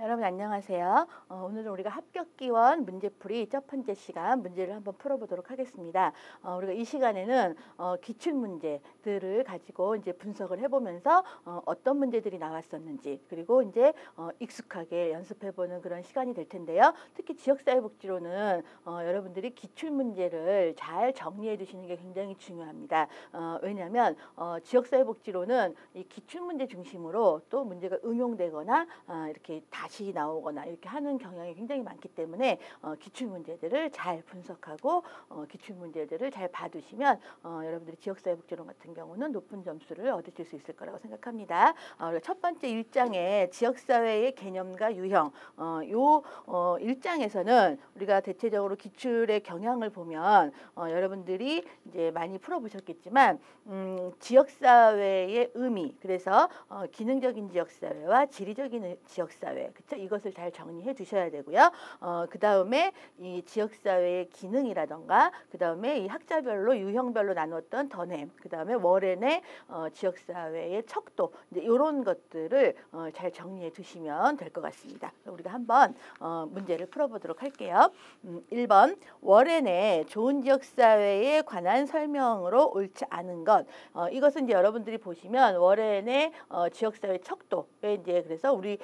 여러분 안녕하세요. 오늘은 우리가 합격기원 문제풀이 첫 번째 시간 문제를 한번 풀어보도록 하겠습니다. 우리가 이 시간에는 기출문제들을 가지고 이제 분석을 해보면서 어떤 문제들이 나왔었는지 그리고 이제 익숙하게 연습해보는 그런 시간이 될 텐데요. 특히 지역사회복지로는 여러분들이 기출문제를 잘 정리해 두시는 게 굉장히 중요합니다. 왜냐하면 지역사회복지로는 이 기출문제 중심으로 또 문제가 응용되거나 이렇게 다시 나오거나 이렇게 하는 경향이 굉장히 많기 때문에 기출문제들을 잘 분석하고 기출문제들을 잘 봐두시면 여러분들이 지역사회복지론 같은 경우는 높은 점수를 얻으실 수 있을 거라고 생각합니다. 첫 번째 1장의 지역사회의 개념과 유형 요 1장에서는 우리가 대체적으로 기출의 경향을 보면 여러분들이 이제 많이 풀어보셨겠지만 지역사회의 의미 그래서 기능적인 지역사회와 지리적인 지역사회 그쵸? 이것을 잘 정리해 두셔야 되고요. 그 다음에 이 지역사회의 기능이라던가 그 다음에 이 학자별로 유형별로 나눴던 더넴 그 다음에 워렌의 지역사회의 척도 이제 이런 것들을 잘 정리해 두시면 될 것 같습니다. 우리가 한번 문제를 풀어보도록 할게요. 1번 워렌의 좋은 지역사회에 관한 설명으로 옳지 않은 것 이것은 이제 여러분들이 보시면 워렌의 지역사회 척도에 이제 그래서 우리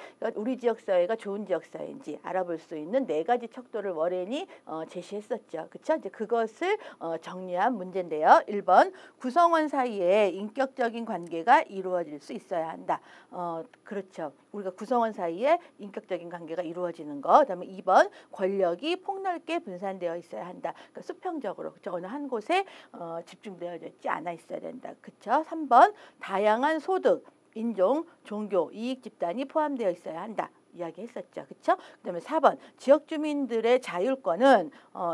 지역사회가 좋은 지역사회인지 알아볼 수 있는 4가지 척도를 워렌이 제시했었죠. 그렇죠? 이제 그것을 정리한 문제인데요. 1번 구성원 사이에 인격적인 관계가 이루어질 수 있어야 한다. 그렇죠. 우리가 구성원 사이에 인격적인 관계가 이루어지는 거. 그다음에 2번 권력이 폭넓게 분산되어 있어야 한다. 그러니까 수평적으로 그렇죠? 어느 한 곳에 집중되어 있지 않아 있어야 된다. 그렇죠? 3번 다양한 소득 인종, 종교, 이익 집단이 포함되어 있어야 한다. 이야기했었죠. 그렇죠? 그다음에 4번 지역 주민들의 자율권은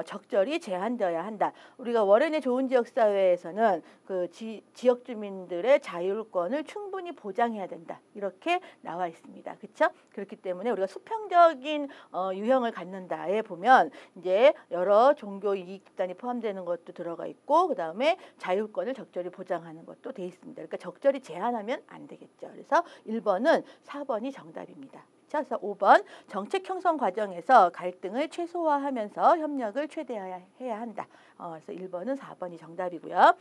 적절히 제한되어야 한다. 우리가 워렌의 좋은 지역 사회에서는 그 지역 주민들의 자율권을 충분히 보장해야 된다. 이렇게 나와 있습니다. 그렇죠? 그렇기 때문에 우리가 수평적인 유형을 갖는다에 보면 이제 여러 종교 이익 집단이 포함되는 것도 들어가 있고 그다음에 자율권을 적절히 보장하는 것도 돼 있습니다. 그러니까 적절히 제한하면 안 되겠죠. 그래서 1번은 4번이 정답입니다. 그래서 5번 정책 형성 과정에서 갈등을 최소화하면서 협력을 최대화해야 한다. 그래서 1번은 4번이 정답이고요.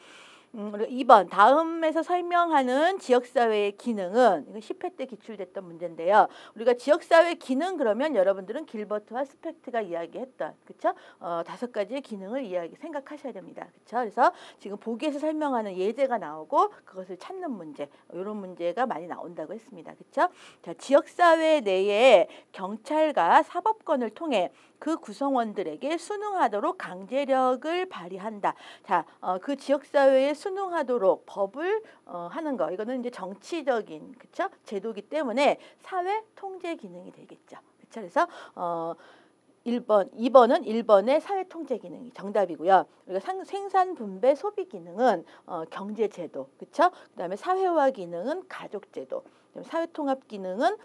그리고 2번 다음에서 설명하는 지역사회의 기능은 이거 10회 때 기출됐던 문제인데요. 우리가 지역사회 기능 그러면 여러분들은 길버트와 스펙트가 이야기했던 그렇죠? 5가지의 기능을 생각하셔야 됩니다. 그렇죠? 그래서 지금 보기에서 설명하는 예제가 나오고 그것을 찾는 문제 이런 문제가 많이 나온다고 했습니다. 그렇죠? 자, 지역사회 내에 경찰과 사법권을 통해 그 구성원들에게 순응하도록 강제력을 발휘한다. 자, 그 지역사회에 순응하도록 법을 하는 거. 이거는 이제 정치적인 그쵸? 제도기 때문에 사회 통제 기능이 되겠죠. 그쵸? 그래서 2번은 1번의 사회 통제 기능이 정답이고요. 우리가 생산 분배 소비 기능은 경제 제도. 그쵸? 그다음에 사회화 기능은 가족 제도. 사회통합 기능은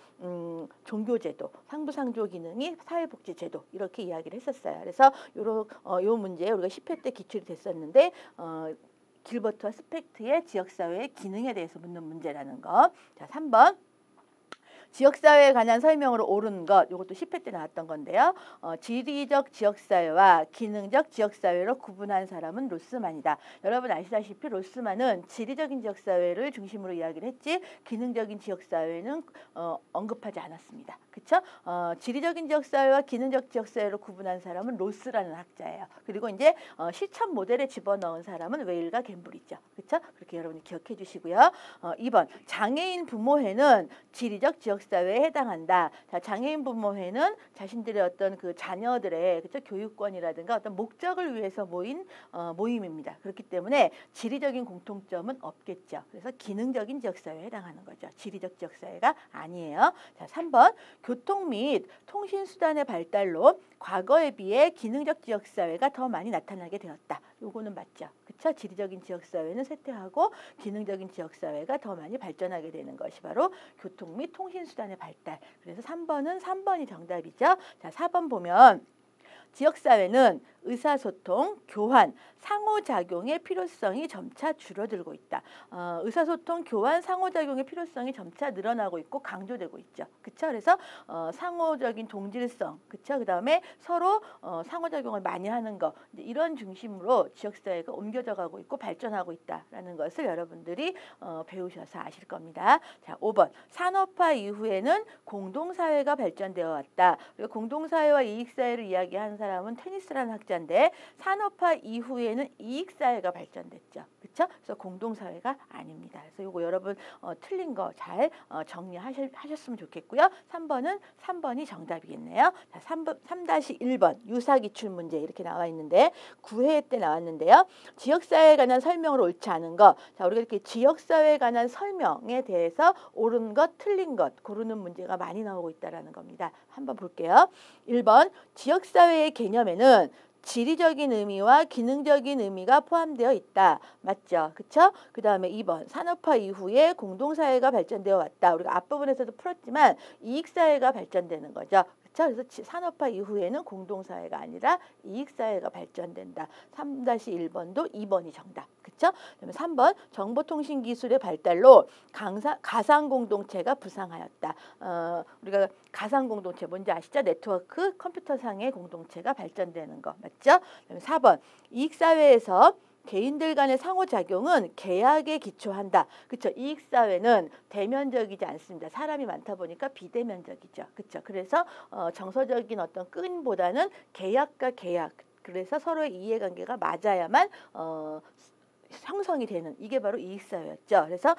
종교제도, 상부상조 기능이 사회복지제도 이렇게 이야기를 했었어요. 그래서 요 문제 우리가 10회 때 기출이 됐었는데 길버트와 스펙트의 지역사회의 기능에 대해서 묻는 문제라는 거. 자, 3번. 지역사회에 관한 설명으로 옳은 것, 이것도 10회 때 나왔던 건데요. 지리적 지역사회와 기능적 지역사회로 구분한 사람은 로스만이다. 여러분 아시다시피 로스만은 지리적인 지역사회를 중심으로 이야기를 했지 기능적인 지역사회는 언급하지 않았습니다. 그렇죠? 지리적인 지역사회와 기능적 지역사회로 구분한 사람은 로스라는 학자예요. 그리고 이제 실천 모델에 집어넣은 사람은 웨일과 갬블이죠. 그렇죠? 그렇게 여러분이 기억해 주시고요. 2번 장애인 부모회는 지리적 지역사회에 해당한다. 자, 장애인 부모회는 자신들의 어떤 그 자녀들의 그쵸? 교육권이라든가 어떤 목적을 위해서 모인 모임입니다. 그렇기 때문에 지리적인 공통점은 없겠죠. 그래서 기능적인 지역사회에 해당하는 거죠. 지리적 지역사회가 아니에요. 자, 3번 교통 및 통신수단의 발달로 과거에 비해 기능적 지역사회가 더 많이 나타나게 되었다. 요거는 맞죠. 그쵸? 지리적인 지역사회는 쇠퇴하고 기능적인 지역사회가 더 많이 발전하게 되는 것이 바로 교통 및 통신수단의 발달. 그래서 3번이 정답이죠. 자, 4번 보면 지역사회는 의사소통, 교환, 상호작용의 필요성이 점차 줄어들고 있다. 의사소통, 교환, 상호작용의 필요성이 점차 늘어나고 있고 강조되고 있죠. 그쵸? 그래서 상호적인 동질성, 그쵸? 그 다음에 서로 상호작용을 많이 하는 거, 이런 중심으로 지역사회가 옮겨져 가고 있고 발전하고 있다라는 것을 여러분들이 배우셔서 아실 겁니다. 자, 5번. 산업화 이후에는 공동사회가 발전되어 왔다. 우리가 공동사회와 이익사회를 이야기하는 사람은 테니스라는 학자인데 산업화 이후에는 이익사회가 발전됐죠. 그렇죠? 그래서 공동사회가 아닙니다. 그래서 이거 여러분 틀린 거 잘 정리하셨으면 좋겠고요. 3번이 정답이겠네요. 자, 3-1번 유사기출 문제 이렇게 나와 있는데 9회 때 나왔는데요. 지역사회에 관한 설명을 옳지 않은 것. 자, 우리가 이렇게 지역사회에 관한 설명에 대해서 옳은 것, 틀린 것 고르는 문제가 많이 나오고 있다는 겁니다. 한번 볼게요. 1번 지역사회의 개념에는 지리적인 의미와 기능적인 의미가 포함되어 있다. 맞죠? 그쵸? 그 다음에 2번 산업화 이후에 공동사회가 발전되어 왔다. 우리가 앞부분에서도 풀었지만 이익사회가 발전되는 거죠. 그렇죠? 그래서 산업화 이후에는 공동사회가 아니라 이익사회가 발전된다. 3-1번도 2번이 정답. 그렇죠? 그다음에 3번 정보통신기술의 발달로 가상공동체가 부상하였다. 우리가 가상공동체 뭔지 아시죠? 네트워크 컴퓨터상의 공동체가 발전되는 거 맞죠? 그다음에 4번 이익사회에서 개인들 간의 상호작용은 계약에 기초한다. 그렇죠? 이익사회는 대면적이지 않습니다. 사람이 많다 보니까 비대면적이죠. 그렇죠? 그래서 정서적인 어떤 끈보다는 계약과 계약. 그래서 서로의 이해관계가 맞아야만 형성이 되는 이게 바로 이익사회였죠. 그래서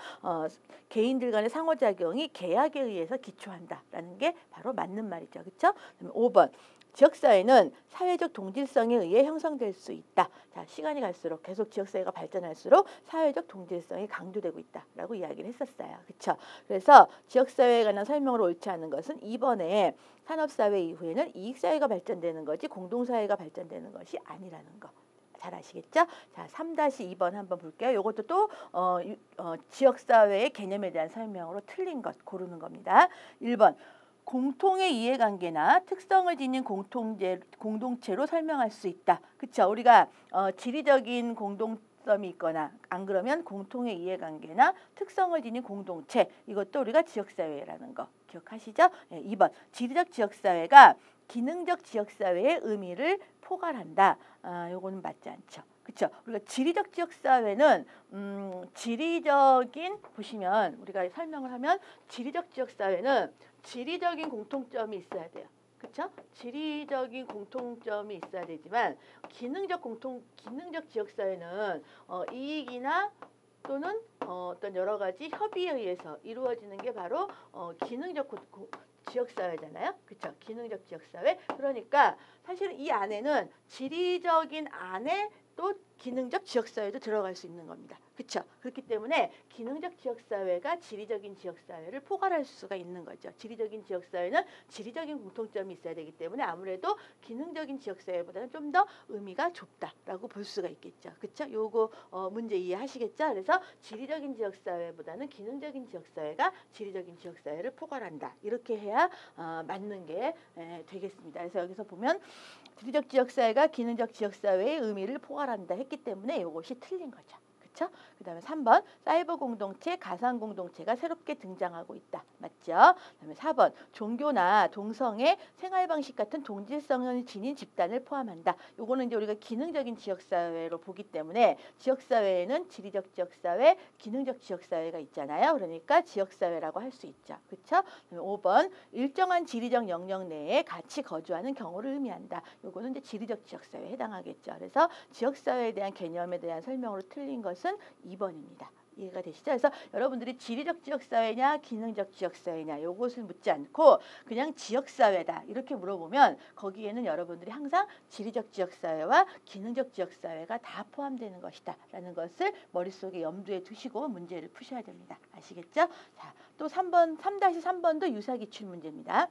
개인들 간의 상호작용이 계약에 의해서 기초한다라는 게 바로 맞는 말이죠. 그렇죠? 5번 지역사회는 사회적 동질성에 의해 형성될 수 있다. 자, 시간이 갈수록 계속 지역사회가 발전할수록 사회적 동질성이 강조되고 있다라고 이야기를 했었어요. 그렇죠? 그래서 지역사회에 관한 설명을 옳지 않은 것은 2번에 산업사회 이후에는 이익사회가 발전되는 거지 공동사회가 발전되는 것이 아니라는 거. 잘 아시겠죠? 자, 3-2번 한번 볼게요. 이것도 또 지역사회의 개념에 대한 설명으로 틀린 것 고르는 겁니다. 1번 공통의 이해관계나 특성을 지닌 공동체로 설명할 수 있다. 그렇죠? 우리가 지리적인 공동점이 있거나 안 그러면 공통의 이해관계나 특성을 지닌 공동체 이것도 우리가 지역사회라는 거 기억하시죠? 네, 2번 지리적 지역사회가 기능적 지역사회의 의미를 포괄한다. 요거는 맞지 않죠. 그렇죠? 우리가 지리적 지역사회는 지리적인 보시면 우리가 설명을 하면 지리적 지역사회는 지리적인 공통점이 있어야 돼요. 그렇죠? 지리적인 공통점이 있어야 되지만 기능적 지역사회는 이익이나 또는 어떤 여러 가지 협의에 의해서 이루어지는 게 바로 기능적 지역사회잖아요. 그렇죠? 기능적 지역사회. 그러니까 사실은 이 안에는 지리적인 안에 또 기능적 지역사회도 들어갈 수 있는 겁니다. 그렇죠? 그렇기 때문에 기능적 지역사회가 지리적인 지역사회를 포괄할 수가 있는 거죠. 지리적인 지역사회는 지리적인 공통점이 있어야 되기 때문에 아무래도 기능적인 지역사회보다는 좀 더 의미가 좁다라고 볼 수가 있겠죠. 그렇죠? 요거 문제 이해하시겠죠? 그래서 지리적인 지역사회보다는 기능적인 지역사회가 지리적인 지역사회를 포괄한다. 이렇게 해야 맞는 게 되겠습니다. 그래서 여기서 보면 지리적 지역사회가 기능적 지역사회의 의미를 포괄한다 했기 때문에 이것이 틀린 거죠. 그렇죠? 그다음에 3번 사이버 공동체, 가상 공동체가 새롭게 등장하고 있다. 맞죠? 그다음에 4번 종교나 동성애, 생활 방식 같은 동질성을 지닌 집단을 포함한다. 요거는 이제 우리가 기능적인 지역 사회로 보기 때문에 지역 사회에는 지리적 지역 사회, 기능적 지역 사회가 있잖아요. 그러니까 지역 사회라고 할 수 있죠. 그렇죠? 5번 일정한 지리적 영역 내에 같이 거주하는 경우를 의미한다. 요거는 이제 지리적 지역 사회에 해당하겠죠. 그래서 지역 사회에 대한 개념에 대한 설명으로 틀린 것은 2번입니다. 이해가 되시죠? 그래서 여러분들이 지리적 지역사회냐 기능적 지역사회냐 요것을 묻지 않고 그냥 지역사회다 이렇게 물어보면 거기에는 여러분들이 항상 지리적 지역사회와 기능적 지역사회가 다 포함되는 것이다 라는 것을 머릿속에 염두에 두시고 문제를 푸셔야 됩니다. 아시겠죠? 자, 또 3번, 3-3번도 유사기출 문제입니다.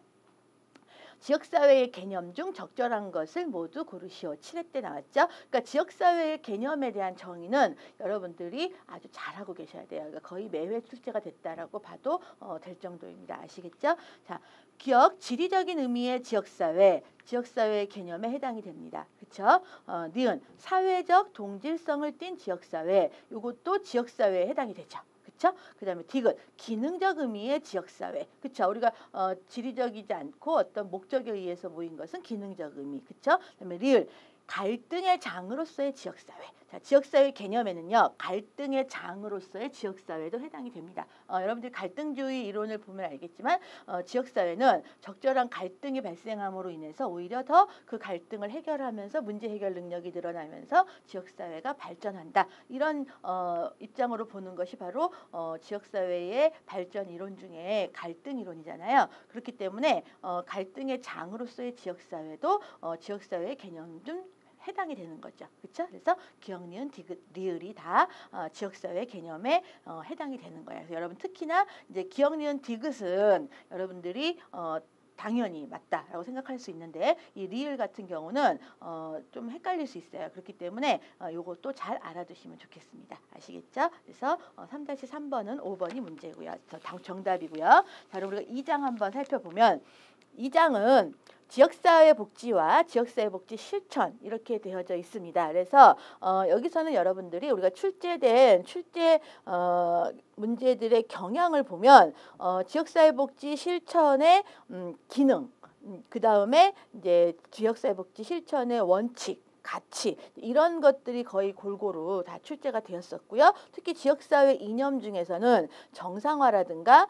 지역사회의 개념 중 적절한 것을 모두 고르시오. 7회 때 나왔죠. 그러니까 지역사회의 개념에 대한 정의는 여러분들이 아주 잘하고 계셔야 돼요. 그러니까 거의 매회 출제가 됐다라고 봐도 될 정도입니다. 아시겠죠? 자, 기억, 지리적인 의미의 지역사회, 지역사회의 개념에 해당이 됩니다. 그렇죠? 니은, 사회적 동질성을 띤 지역사회, 이것도 지역사회에 해당이 되죠. 그렇죠? 그다음에 디귿, 기능적 의미의 지역사회. 그렇죠? 우리가 지리적이지 않고 어떤 목적에 의해서 모인 것은 기능적 의미. 그렇죠? 그다음에 리을, 갈등의 장으로서의 지역사회. 자, 지역사회 개념에는요, 갈등의 장으로서의 지역사회도 해당이 됩니다. 여러분들 갈등주의 이론을 보면 알겠지만 지역사회는 적절한 갈등이 발생함으로 인해서 오히려 더 그 갈등을 해결하면서 문제 해결 능력이 늘어나면서 지역사회가 발전한다. 이런 입장으로 보는 것이 바로 지역사회의 발전 이론 중에 갈등 이론이잖아요. 그렇기 때문에 갈등의 장으로서의 지역사회도 지역사회의 개념 중 해당이 되는 거죠. 그렇죠? 그래서 기억, 니은, 디귿, 리을이 다 지역사회 개념에 해당이 되는 거예요. 그래서 여러분 특히나 이제 기억, 니은, 디귿은 여러분들이 당연히 맞다라고 생각할 수 있는데 이 리을 같은 경우는 좀 헷갈릴 수 있어요. 그렇기 때문에 이것도 잘 알아두시면 좋겠습니다. 아시겠죠? 그래서 3-3번은 5번이 문제고요. 정답이고요. 자, 그럼 우리가 2장 한번 살펴보면 2장은 지역사회 복지와 지역사회 복지 실천 이렇게 되어져 있습니다. 그래서 여기서는 여러분들이 우리가 출제 문제들의 경향을 보면 지역사회 복지 실천의 기능, 그 다음에 이제 지역사회 복지 실천의 원칙, 가치 이런 것들이 거의 골고루 다 출제가 되었었고요. 특히 지역사회 이념 중에서는 정상화라든가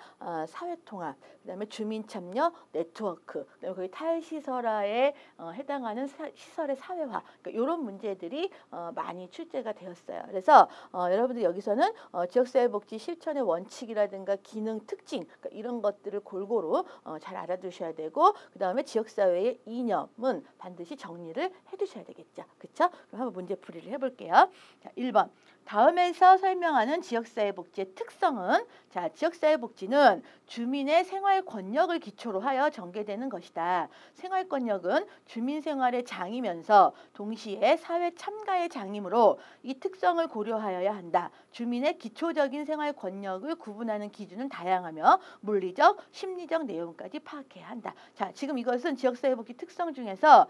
사회통합, 그다음에 주민참여 네트워크, 그다음에 거기 탈시설화에 해당하는 시설의 사회화, 그러니까 이런 문제들이 많이 출제가 되었어요. 그래서 여러분들 여기서는 지역사회복지 실천의 원칙이라든가 기능 특징 그러니까 이런 것들을 골고루 잘 알아두셔야 되고 그다음에 지역사회의 이념은 반드시 정리를 해두셔야 되겠죠. 그렇죠? 그럼 한번 문제풀이를 해볼게요. 자, 1번. 다음에서 설명하는 지역사회복지의 특성은 자, 지역사회복지는 주민의 생활 권역을 기초로 하여 전개되는 것이다. 생활 권역은 주민 생활의 장이면서 동시에 사회 참가의 장이므로 이 특성을 고려하여야 한다. 주민의 기초적인 생활 권역을 구분하는 기준은 다양하며 물리적, 심리적 내용까지 파악해야 한다. 자, 지금 이것은 지역사회복지 특성 중에서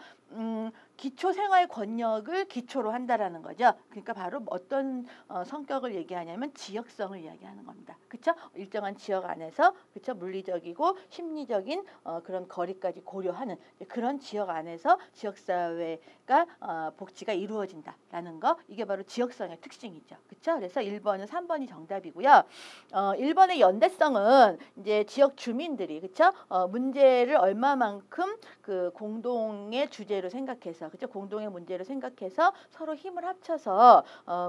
기초 생활 권역을 기초로 한다라는 거죠. 그러니까 바로 어떤 성격을 얘기하냐면 지역성을 이야기하는 겁니다. 그렇죠? 일정한 지역 안에서 그렇죠? 물리적이고 심리적인 그런 거리까지 고려하는 그런 지역 안에서 지역사회가 복지가 이루어진다라는 거 이게 바로 지역성의 특징이죠. 그렇죠? 그래서 1번은 3번이 정답이고요. 1번의 연대성은 이제 지역 주민들이 그렇죠? 문제를 얼마만큼 그 공동의 주제로 생각해서 그렇죠? 공동의 문제로 생각해서 서로 힘을 합쳐서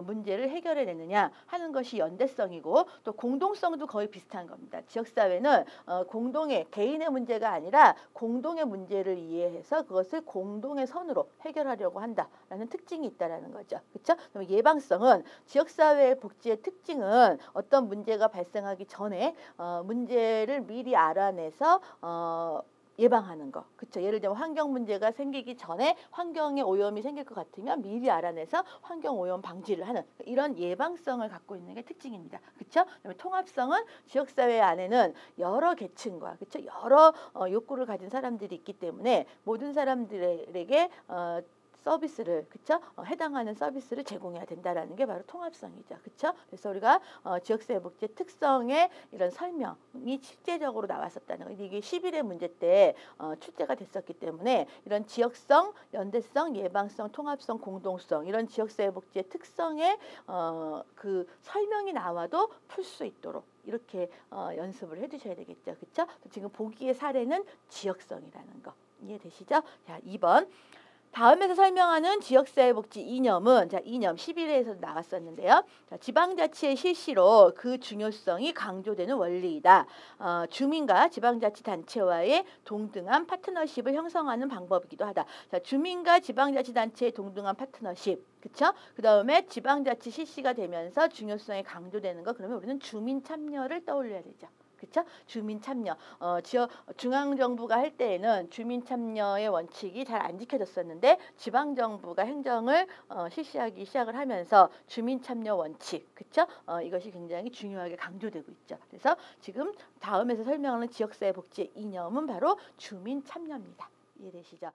문제를 해결해내느냐 하는 것이 연대성이고 또 공동성도 거의 비슷한 겁니다. 지역사회는 공동의 개인의 문제가 아니라 공동의 문제를 이해해서 그것을 공동의 선으로 해결하려고 한다라는 특징이 있다라는 거죠. 그렇죠? 그럼 예방성은 지역사회 복지의 특징은 어떤 문제가 발생하기 전에 문제를 미리 알아내서 예방하는 거. 그렇죠? 예를 들면 환경 문제가 생기기 전에 환경에 오염이 생길 것 같으면 미리 알아내서 환경 오염 방지를 하는 이런 예방성을 갖고 있는 게 특징입니다. 그렇죠? 그다음에 통합성은 지역사회 안에는 여러 계층과 그렇죠? 여러 욕구를 가진 사람들이 있기 때문에 모든 사람들에게 서비스를 그쵸? 해당하는 서비스를 제공해야 된다라는 게 바로 통합성이죠. 그쵸? 그래서 우리가 지역사회복지의 특성의 이런 설명이 실제적으로 나왔었다는 거. 이게 11회 문제 때 출제가 됐었기 때문에 이런 지역성, 연대성, 예방성, 통합성, 공동성 이런 지역사회복지의 특성의 그 설명이 나와도 풀 수 있도록 이렇게 연습을 해두셔야 되겠죠. 그쵸? 지금 보기의 사례는 지역성이라는 거 이해되시죠? 자, 2번. 다음에서 설명하는 지역사회복지 이념은 자 이념 11회에서 나왔었는데요. 자, 지방자치의 실시로 그 중요성이 강조되는 원리이다. 주민과 지방자치단체와의 동등한 파트너십을 형성하는 방법이기도 하다. 자, 주민과 지방자치단체의 동등한 파트너십. 그렇죠? 그다음에 지방자치 실시가 되면서 중요성이 강조되는 거 그러면 우리는 주민 참여를 떠올려야 되죠. 그렇죠? 주민 참여. 지역 중앙 정부가 할 때에는 주민 참여의 원칙이 잘 안 지켜졌었는데 지방 정부가 행정을 실시하기 시작을 하면서 주민 참여 원칙, 그렇죠? 이것이 굉장히 중요하게 강조되고 있죠. 그래서 지금 다음에서 설명하는 지역사회 복지의 이념은 바로 주민 참여입니다. 이해되시죠?